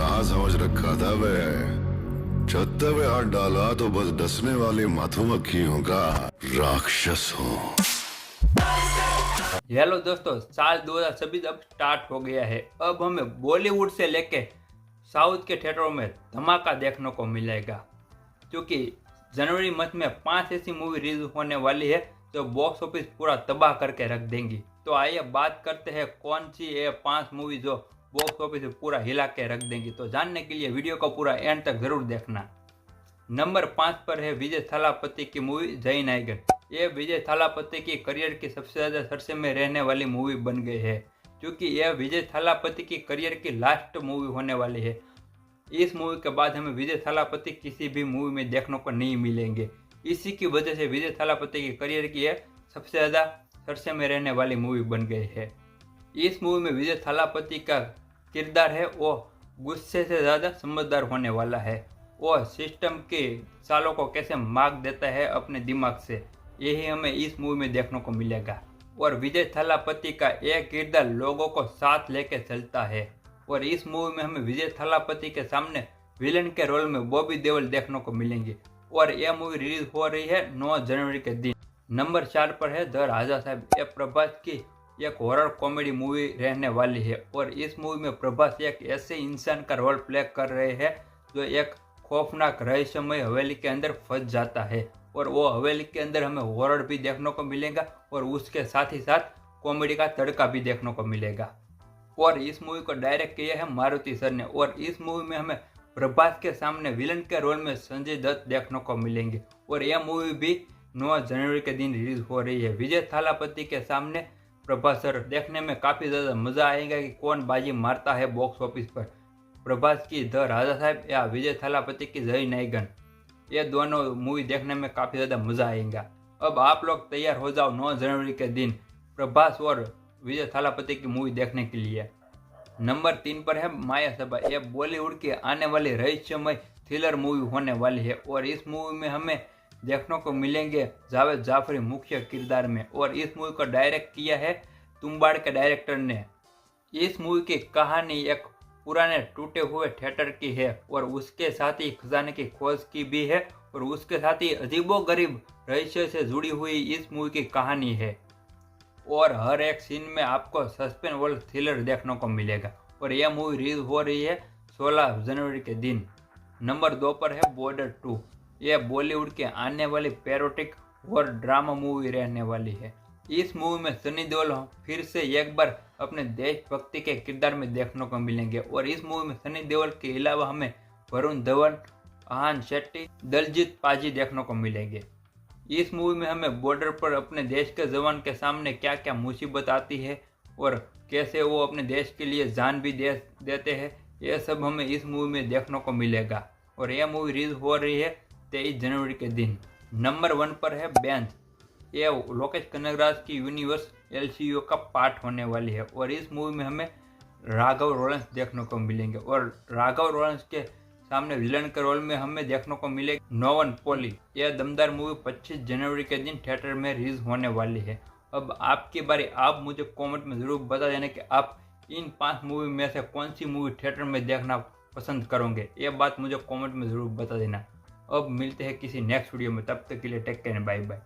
कहाँ समझ रखा था वे। छत्ते पे हाथ डाला तो बस डसने वाली मधुमक्खियों का राक्षस हूँ। हेलो दोस्तों, साल 2026 अब स्टार्ट हो गया है। अब हमें बॉलीवुड से लेके साउथ के थिएटरों में धमाका देखने को मिलेगा, क्योंकि जनवरी मंथ में 5 ऐसी मूवी रिलीज होने वाली है जो बॉक्स ऑफिस पूरा तबाह करके रख देंगी। तो आइए बात करते हैं कौन सी ये 5 मूवी जो बॉक्स ऑफिस पूरा हिला के रख देंगी। तो जानने के लिए वीडियो को पूरा एंड तक जरूर देखना। नंबर 5 पर है विजय थालापति की मूवी जय नायगन। ये विजय थालापति की करियर की सबसे ज़्यादा चर्चे में रहने वाली मूवी बन गई है, क्योंकि यह विजय थालापति की करियर की लास्ट मूवी होने वाली है। इस मूवी के बाद हमें विजय थालापति किसी भी मूवी में देखने को नहीं मिलेंगे। इसी की वजह से विजय थालापति की करियर की यह सबसे ज़्यादा चर्चे में रहने वाली मूवी बन गई है। इस मूवी में विजय थालापति का किरदार है वो गुस्से से ज़्यादा समझदार होने वाला है। वो सिस्टम के चालों को कैसे मार्क देता है अपने दिमाग से, यही हमें इस मूवी में देखने को मिलेगा। और विजय थालापति का यह किरदार लोगों को साथ लेके चलता है। और इस मूवी में हमें विजय थालापति के सामने विलन के रोल में बॉबी देओल देखने को मिलेंगे। और यह मूवी रिलीज हो रही है 9 जनवरी के दिन। नंबर 4 पर है द राजा साहब। यह प्रभास की एक हॉरर कॉमेडी मूवी रहने वाली है। और इस मूवी में प्रभास एक ऐसे इंसान का रोल प्ले कर रहे हैं जो एक खौफनाक रहस्यमय हवेली के अंदर फंस जाता है। और वो हवेली के अंदर हमें हॉरर भी देखने को मिलेगा और उसके साथ ही साथ कॉमेडी का तड़का भी देखने को मिलेगा। और इस मूवी को डायरेक्ट किया है मारुति सर ने। और इस मूवी में हमें प्रभास के सामने विलन के रोल में संजय दत्त देखने को मिलेंगे। और यह मूवी भी 9 जनवरी के दिन रिलीज हो रही है। विजय थालापति के सामने प्रभास सर देखने में काफ़ी ज़्यादा मज़ा आएगा कि कौन बाजी मारता है बॉक्स ऑफिस पर, प्रभास की द राजा साहब या विजय थालापति की जय नायगन। ये दोनों मूवी देखने में काफ़ी ज़्यादा मज़ा आएगा। अब आप लोग तैयार हो जाओ 9 जनवरी के दिन प्रभास और विजय थालापति की मूवी देखने के लिए। नंबर 3 पर है माया सभा। यह बॉलीवुड की आने वाली रहस्यमय थ्रिलर मूवी होने वाली है। और इस मूवी में हमें देखने को मिलेंगे जावेद जाफरी मुख्य किरदार में। और इस मूवी को डायरेक्ट किया है तुम्बाड़ के डायरेक्टर ने। इस मूवी की कहानी एक पुराने टूटे हुए थिएटर की है और उसके साथ ही खजाने की खोज की भी है। और उसके साथ ही अजीबोगरीब रहस्य से जुड़ी हुई इस मूवी की कहानी है। और हर एक सीन में आपको सस्पेंस और थ्रिलर देखने को मिलेगा। और यह मूवी रिलीज हो रही है 16 जनवरी के दिन। नंबर 2 पर है बॉर्डर 2। यह बॉलीवुड के आने वाली पैरोटिक और ड्रामा मूवी रहने वाली है। इस मूवी में सनी देओल फिर से एक बार अपने देशभक्ति के किरदार में देखने को मिलेंगे। और इस मूवी में सनी देओल के अलावा हमें वरुण धवन, आहान शेट्टी, दलजीत पाजी देखने को मिलेंगे। इस मूवी में हमें बॉर्डर पर अपने देश के जवान के सामने क्या क्या मुसीबत आती है और कैसे वो अपने देश के लिए जान भी देते हैं, यह सब हमें इस मूवी में देखने को मिलेगा। और यह मूवी रिलीज हो रही है 23 जनवरी के दिन। नंबर 1 पर है बेंच। यह लोकेश कनगराज की यूनिवर्स एलसीयू का पार्ट होने वाली है। और इस मूवी में हमें राघव लॉरेंस देखने को मिलेंगे। और राघव लॉरेंस के सामने विलन के रोल में हमें देखने को मिलेगा नोवन पॉली। यह दमदार मूवी 25 जनवरी के दिन थिएटर में रिलीज होने वाली है। अब आपकी बारी, आप मुझे कमेंट में ज़रूर बता देना कि आप इन 5 मूवी में से कौन सी मूवी थिएटर में देखना पसंद करोगे। ये बात मुझे कमेंट में ज़रूर बता देना। अब मिलते हैं किसी नेक्स्ट वीडियो में, तब तक के लिए टेक केयर, बाय बाय।